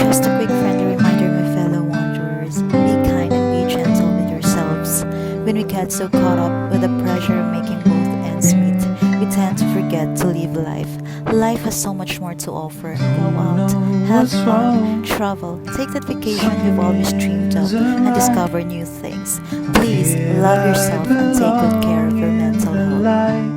Just a quick friendly reminder, my fellow wanderers, be kind and be gentle with yourselves. When we get so caught up with the pressure of making both ends meet, we tend to forget to live life. Life has so much more to offer. Go out, have fun, travel, take that vacation you've always dreamed of, and discover new things. Please love yourself and take good care of your mental health.